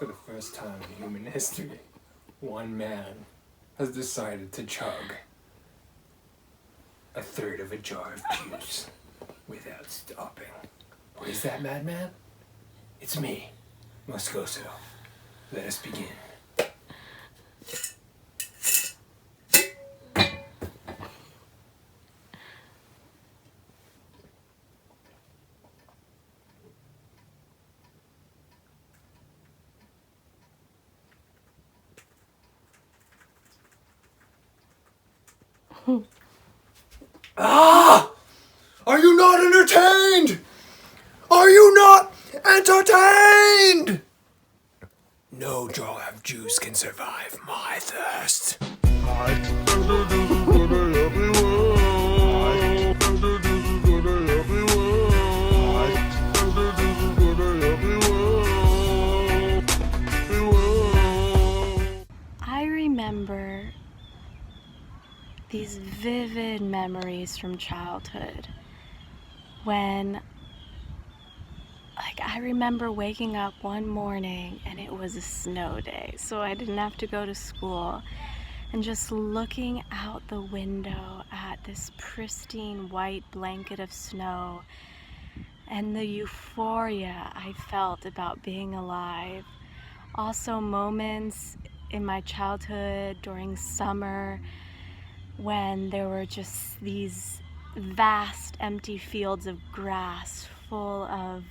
For the first time in human history, one man has decided to chug a third of a jar of juice without stopping. Who is that madman? It's me, Moscoso. Let us begin. Ah! Are you not entertained? Are you not entertained? No jar of juice can survive my thirst. I remember these vivid memories from childhood when, I remember waking up one morning and it was a snow day, so I didn't have to go to school, and just looking out the window at this pristine white blanket of snow and the euphoria I felt about being alive. Also moments in my childhood during summer when there were just these vast empty fields of grass full of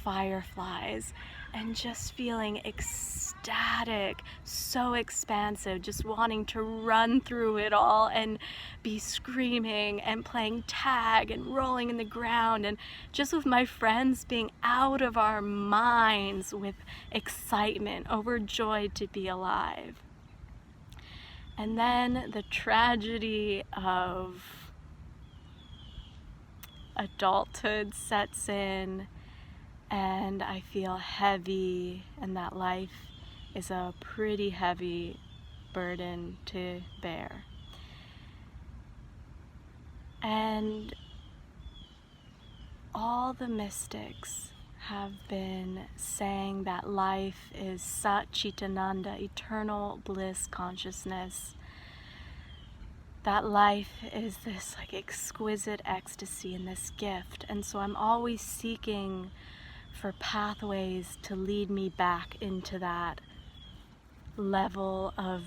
fireflies, and just feeling ecstatic, so expansive, just wanting to run through it all and be screaming and playing tag and rolling in the ground, and just with my friends being out of our minds with excitement, overjoyed to be alive. And then the tragedy of adulthood sets in, and I feel heavy, and that life is a pretty heavy burden to bear. And all the mystics have been saying that life is Sat Chitananda, eternal bliss consciousness. That life is this exquisite ecstasy and this gift. And so I'm always seeking for pathways to lead me back into that level of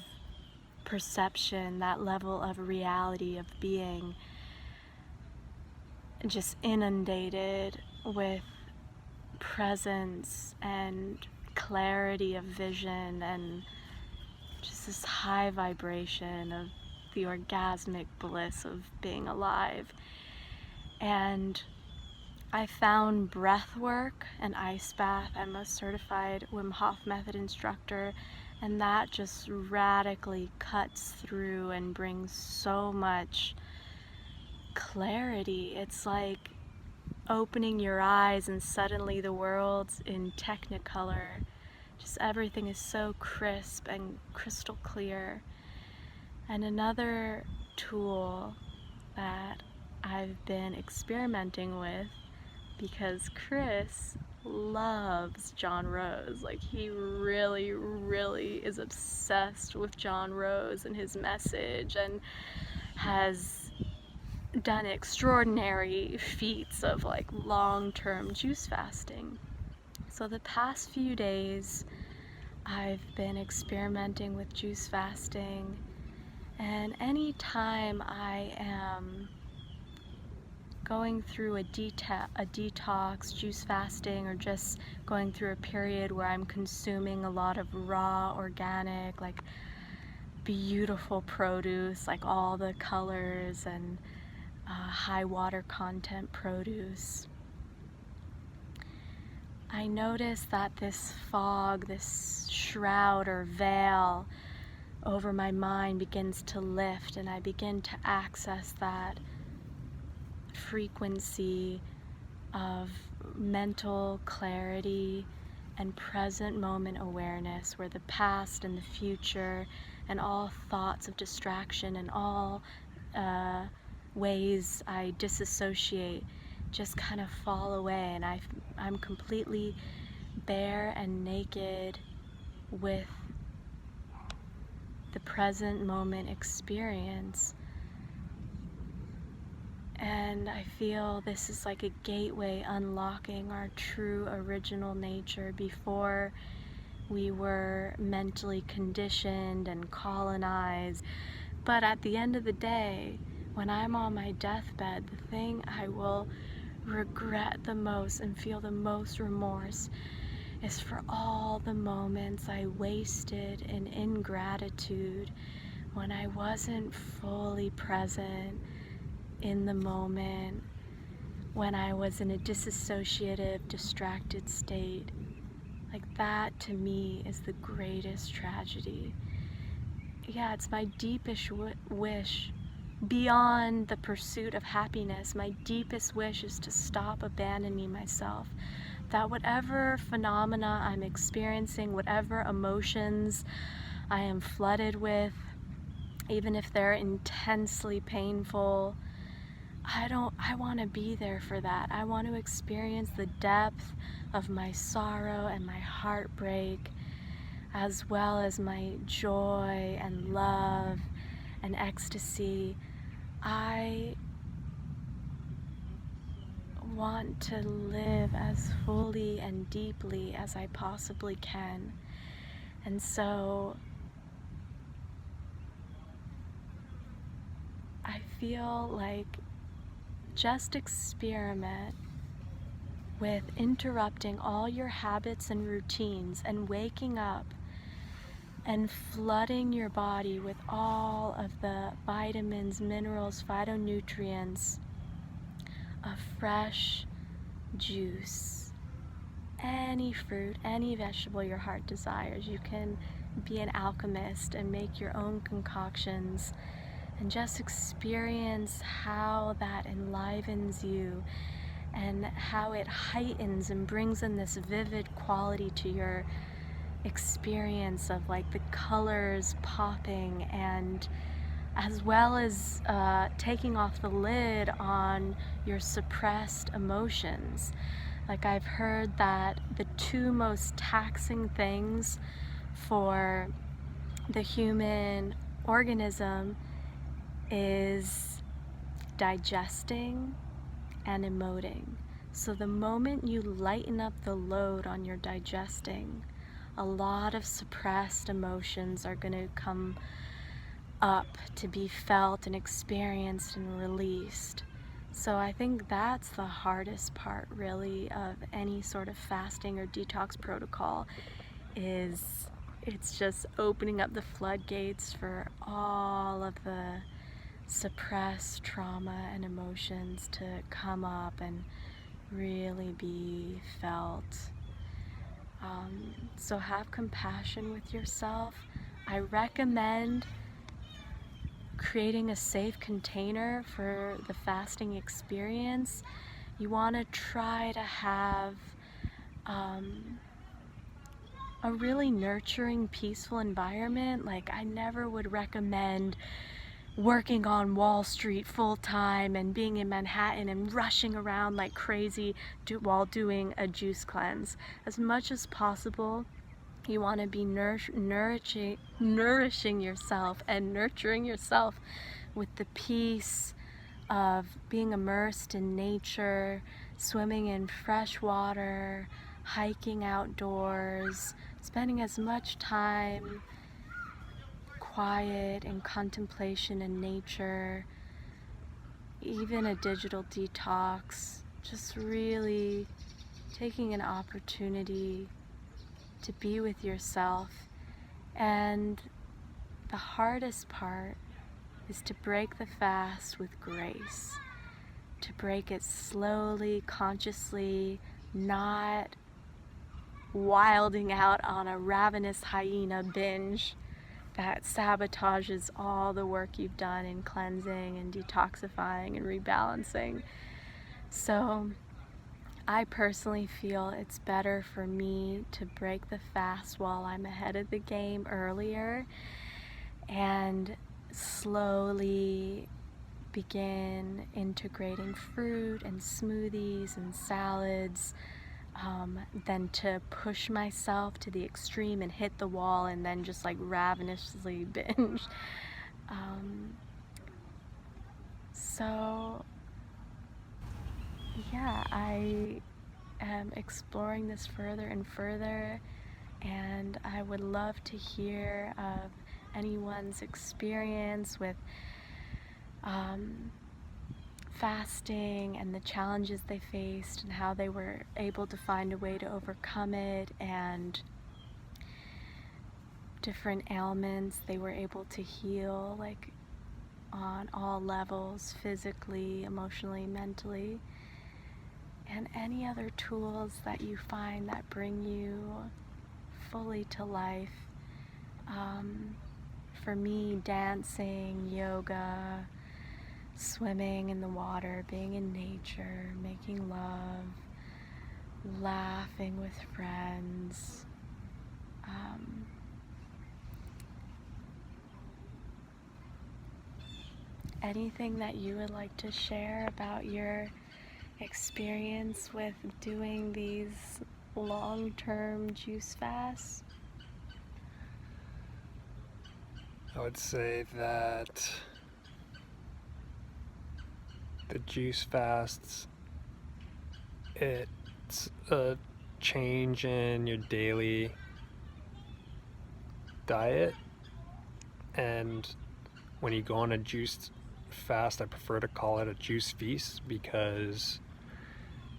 perception, that level of reality, of being just inundated with presence and clarity of vision, and just this high vibration of the orgasmic bliss of being alive. And I found breath work and ice bath. I'm a certified Wim Hof method instructor, and that just radically cuts through and brings so much clarity. It's like opening your eyes and suddenly the world's in technicolor. Just everything is so crisp and crystal clear. And another tool that I've been experimenting with, because Chris loves John Rose. He really, really is obsessed with John Rose and his message, and has done extraordinary feats of long-term juice fasting. So the past few days I've been experimenting with juice fasting, and anytime I am going through a detox, juice fasting, or just going through a period where I'm consuming a lot of raw, organic, beautiful produce, all the colors and high water content produce, I notice that this fog, this shroud or veil over my mind begins to lift, and I begin to access that frequency of mental clarity and present moment awareness, where the past and the future and all thoughts of distraction and all ways I disassociate just kind of fall away, and I'm completely bare and naked with the present moment experience. And I feel this is like a gateway unlocking our true original nature before we were mentally conditioned and colonized. But at the end of the day, when I'm on my deathbed, the thing I will regret the most and feel the most remorse is for all the moments I wasted in ingratitude when I wasn't fully present in the moment, when I was in a disassociative, distracted state. Like that to me is the greatest tragedy. Yeah, it's my deepest wish. Beyond the pursuit of happiness, my deepest wish is to stop abandoning myself. That whatever phenomena I'm experiencing, whatever emotions I am flooded with, even if they're intensely painful, I want to be there for that. I want to experience the depth of my sorrow and my heartbreak, as well as my joy and love and ecstasy. I want to live as fully and deeply as I possibly can. And so I feel like just experiment with interrupting all your habits and routines and waking up and flooding your body with all of the vitamins, minerals, phytonutrients of fresh juice. Any fruit, any vegetable your heart desires. You can be an alchemist and make your own concoctions and just experience how that enlivens you and how it heightens and brings in this vivid quality to your experience of like the colors popping, and as well as taking off the lid on your suppressed emotions. Like I've heard that the two most taxing things for the human organism is digesting and emoting. So the moment you lighten up the load on your digesting, a lot of suppressed emotions are going to come up to be felt and experienced and released. So I think that's the hardest part really of any sort of fasting or detox protocol, is it's just opening up the floodgates for all of the suppressed trauma and emotions to come up and really be felt. So have compassion with yourself. I recommend creating a safe container for the fasting experience. You want to try to have a really nurturing, peaceful environment. Like I never would recommend working on Wall Street full time and being in Manhattan and rushing around like crazy while doing a juice cleanse. As much as possible, you want to be nourishing yourself and nurturing yourself with the peace of being immersed in nature, swimming in fresh water, hiking outdoors, spending as much time quiet and contemplation in nature, even a digital detox, just really taking an opportunity to be with yourself. And the hardest part is to break the fast with grace, to break it slowly, consciously, not wilding out on a ravenous hyena binge that sabotages all the work you've done in cleansing and detoxifying and rebalancing. So I personally feel it's better for me to break the fast while I'm ahead of the game earlier and slowly begin integrating fruit and smoothies and salads than to push myself to the extreme and hit the wall and then just like ravenously binge. So yeah, I am exploring this further and further, and I would love to hear of anyone's experience with fasting and the challenges they faced and how they were able to find a way to overcome it, and different ailments they were able to heal, like on all levels, physically, emotionally, mentally, and any other tools that you find that bring you fully to life. For me, dancing, yoga, swimming in the water, being in nature, making love, laughing with friends, anything that you would like to share about your experience with doing these long-term juice fasts? I would say that the juice fasts, it's a change in your daily diet, and when you go on a juice fast, I prefer to call it a juice feast, because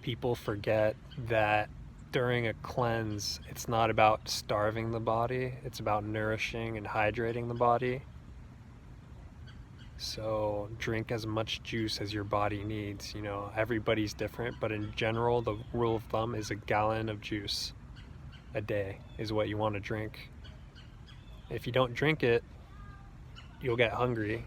people forget that during a cleanse, it's not about starving the body, it's about nourishing and hydrating the body. So drink as much juice as your body needs. You know, everybody's different, but in general, the rule of thumb is a gallon of juice a day is what you want to drink. If you don't drink it, you'll get hungry.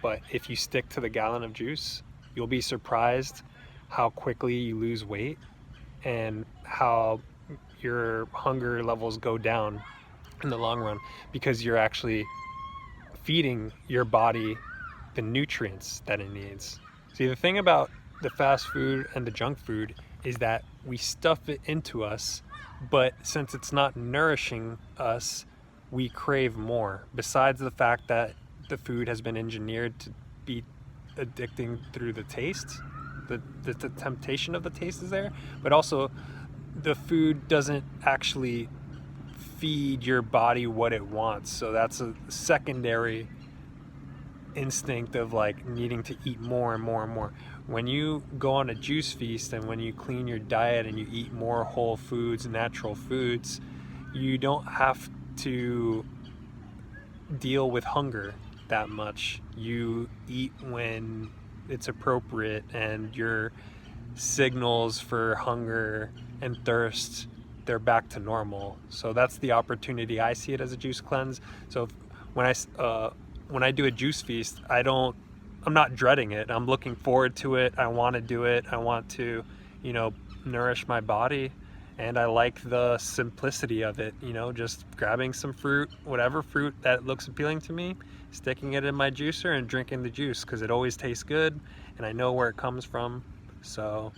But if you stick to the gallon of juice, you'll be surprised how quickly you lose weight and how your hunger levels go down in the long run, because you're actually feeding your body the nutrients that it needs. See, the thing about the fast food and the junk food is that we stuff it into us, but since it's not nourishing us, we crave more. Besides the fact that the food has been engineered to be addicting through the taste, the temptation of the taste is there, but also the food doesn't actually feed your body what it wants. So that's a secondary instinct of like needing to eat more and more and more. When you go on a juice feast and when you clean your diet and you eat more whole foods, natural foods, you don't have to deal with hunger that much. You eat when it's appropriate, and your signals for hunger and thirst, they're back to normal. So that's the opportunity I see it as a juice cleanse. So when I do a juice feast, I'm not dreading it. I'm looking forward to it. I want to do it. I want to, nourish my body, and I like the simplicity of it. Just grabbing some fruit, whatever fruit that looks appealing to me, sticking it in my juicer and drinking the juice, because it always tastes good and I know where it comes from. So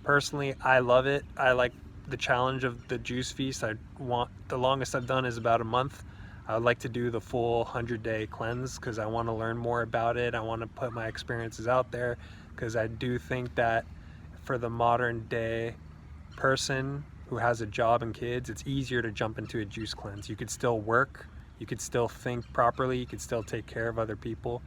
personally, I love it. I like the challenge of the juice feast. The longest I've done is about a month. I would like to do the full 100-day cleanse, because I want to learn more about it. I want to put my experiences out there, because I do think that for the modern day person who has a job and kids, it's easier to jump into a juice cleanse. You could still work, you could still think properly, you could still take care of other people.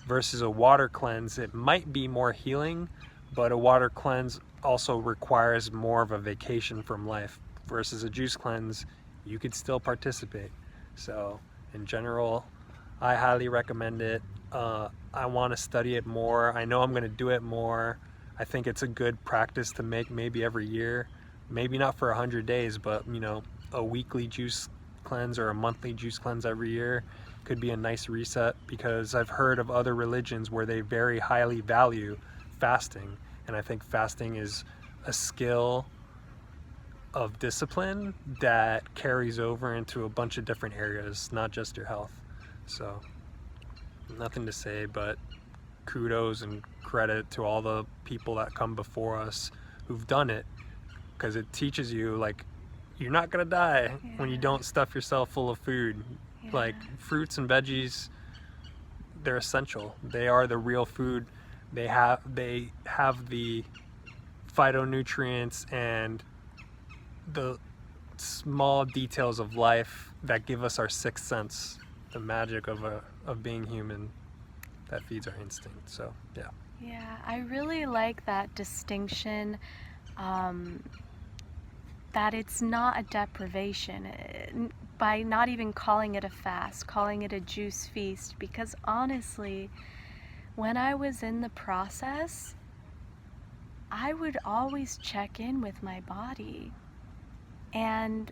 Versus a water cleanse, it might be more healing, but a water cleanse also requires more of a vacation from life. Versus a juice cleanse, you could still participate. So in general, I highly recommend it. I want to study it more. I know I'm going to do it more. I think it's a good practice to make maybe every year. Maybe not for 100 days, but a weekly juice cleanse or a monthly juice cleanse every year could be a nice reset, because I've heard of other religions where they very highly value fasting, and I think fasting is a skill of discipline that carries over into a bunch of different areas, not just your health. So nothing to say but kudos and credit to all the people that come before us who've done it, because it teaches you, like, you're not gonna die when you don't stuff yourself full of food. Like, fruits and veggies, they're essential. They are the real food. They have the phytonutrients and the small details of life that give us our sixth sense, the magic of being human that feeds our instinct. So Yeah, I really like that distinction, that it's not a deprivation, by not even calling it a fast, calling it a juice feast, because honestly, when I was in the process, I would always check in with my body, and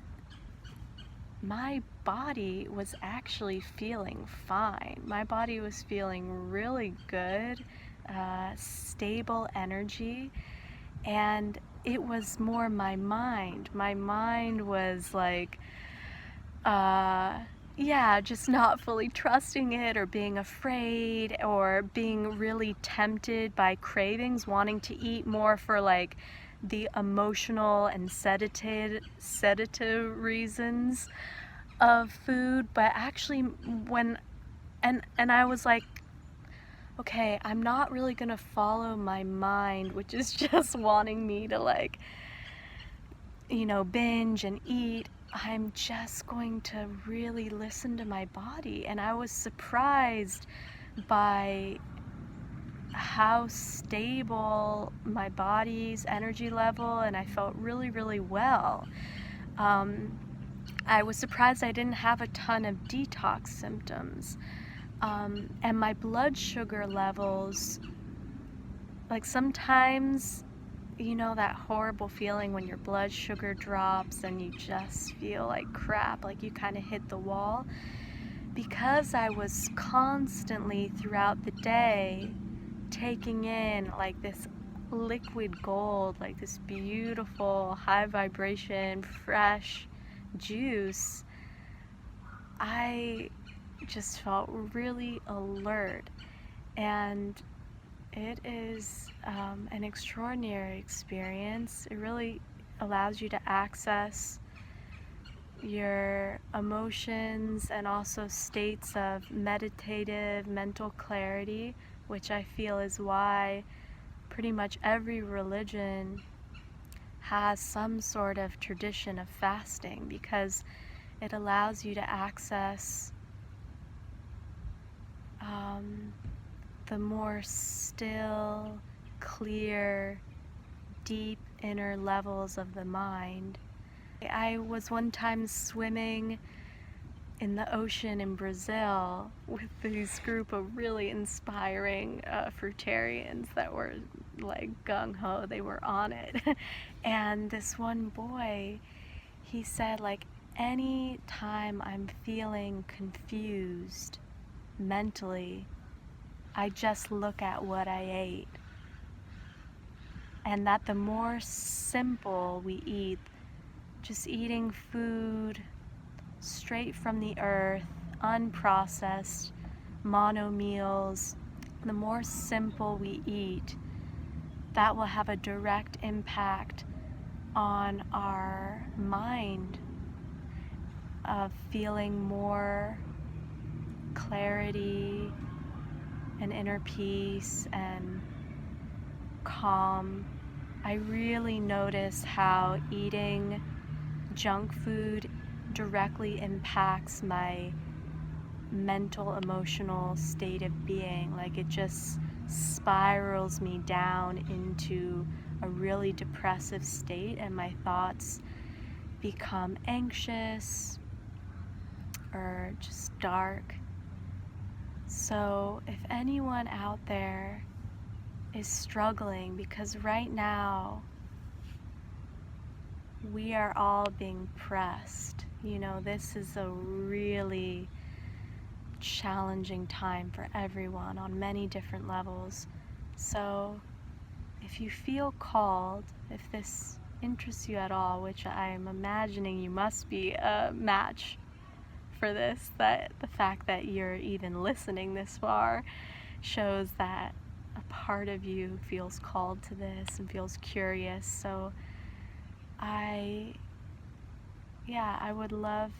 my body was actually feeling fine. My body was feeling really good, stable energy, and it was more my mind. My mind was like, yeah, just not fully trusting it, or being afraid, or being really tempted by cravings, wanting to eat more for like the emotional and sedative reasons of food. But actually, when and I was like, okay, I'm not really gonna follow my mind, which is just wanting me to, like, binge and eat. I'm just going to really listen to my body. And I was surprised by how stable my body's energy level, and I felt really, really well. I was surprised I didn't have a ton of detox symptoms. And my blood sugar levels, like, sometimes, that horrible feeling when your blood sugar drops and you just feel like crap, like you kind of hit the wall. Because I was constantly throughout the day taking in like this liquid gold, like this beautiful high vibration fresh juice, I just felt really alert. And it is an extraordinary experience. It really allows you to access your emotions and also states of meditative mental clarity, which I feel is why pretty much every religion has some sort of tradition of fasting, because it allows you to access the more still, clear, deep inner levels of the mind. I was one time swimming in the ocean in Brazil with this group of really inspiring fruitarians that were like gung-ho, they were on it. And this one boy, he said, like, any time I'm feeling confused mentally, I just look at what I ate. And that the more simple we eat, just eating food straight from the earth, unprocessed, mono meals, the more simple we eat, that will have a direct impact on our mind of feeling more clarity and inner peace and calm. I really notice how eating junk food directly impacts my mental, emotional state of being. Like, it just spirals me down into a really depressive state, and my thoughts become anxious or just dark. So if anyone out there is struggling, because right now we are all being pressed, this is a really challenging time for everyone on many different levels. So if you feel called, if this interests you at all, which I'm imagining you must be a match for this, that the fact that you're even listening this far shows that part of you feels called to this and feels curious. So I would love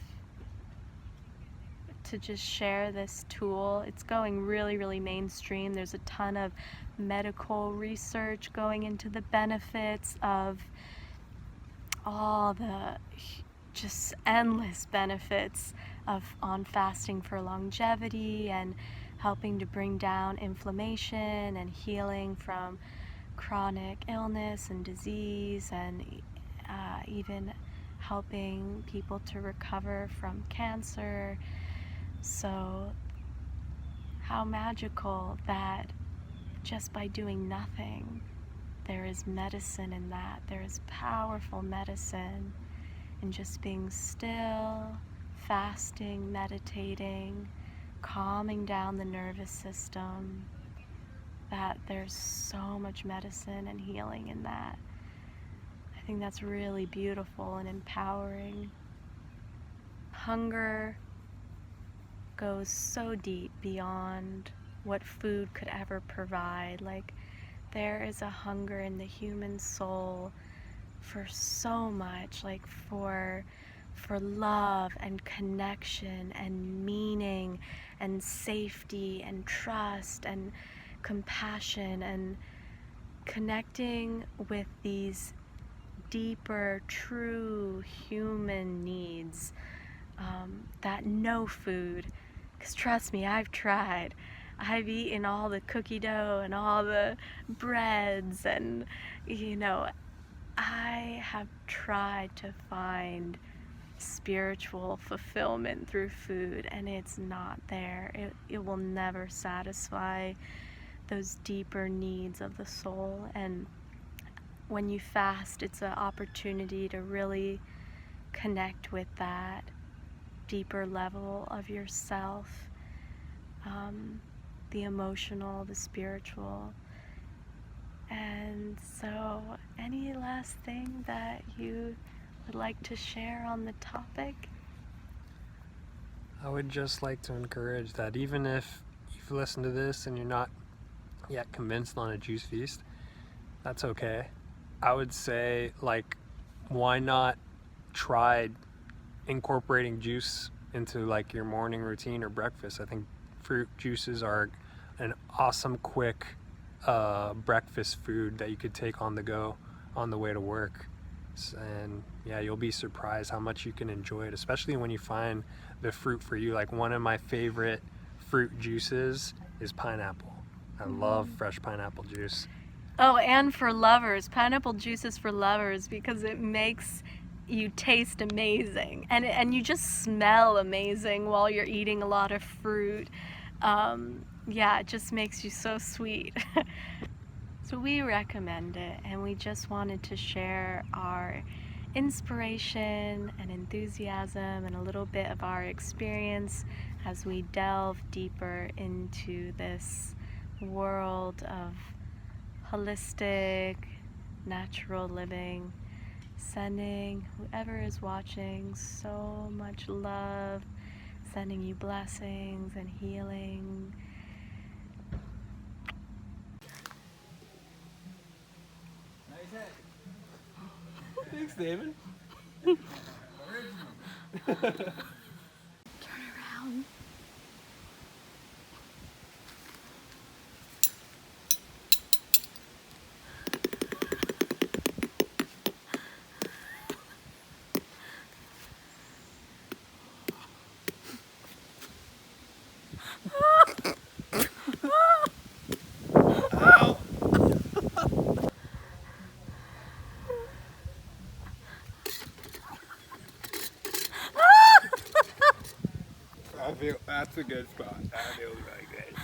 to just share this tool. It's going really, really mainstream. There's a ton of medical research going into the benefits of all the just endless benefits on fasting for longevity and helping to bring down inflammation and healing from chronic illness and disease, and even helping people to recover from cancer. So how magical that just by doing nothing, there is medicine in that. There is powerful medicine in just being still, fasting, meditating, calming down the nervous system. That there's so much medicine and healing in that. I think that's really beautiful and empowering. Hunger goes so deep beyond what food could ever provide. Like, there is a hunger in the human soul for so much, like for love and connection and meaning and safety and trust and compassion and connecting with these deeper, true human needs that no food, because trust me, I've tried. I've eaten all the cookie dough and all the breads, and I have tried to find spiritual fulfillment through food, and it's not there. It will never satisfy those deeper needs of the soul. And when you fast, it's an opportunity to really connect with that deeper level of yourself, the emotional, the spiritual. And so, any last thing that you would like to share on the topic? I would just like to encourage that even if you've listened to this and you're not yet convinced on a juice feast, that's okay. I would say, like, why not try incorporating juice into like your morning routine or breakfast? I think fruit juices are an awesome, quick breakfast food that you could take on the go on the way to work. And yeah, you'll be surprised how much you can enjoy it, especially when you find the fruit for you. Like, one of my favorite fruit juices is pineapple. I love fresh pineapple juice. Oh, and for lovers, pineapple juice is for lovers because it makes you taste amazing, and you just smell amazing while you're eating a lot of fruit. Yeah, it just makes you so sweet. So we recommend it, and we just wanted to share our inspiration and enthusiasm and a little bit of our experience as we delve deeper into this world of holistic, natural living. Sending whoever is watching so much love, sending you blessings and healing. Thanks, David. Turn around. I feel that's a good spot. That feels really good.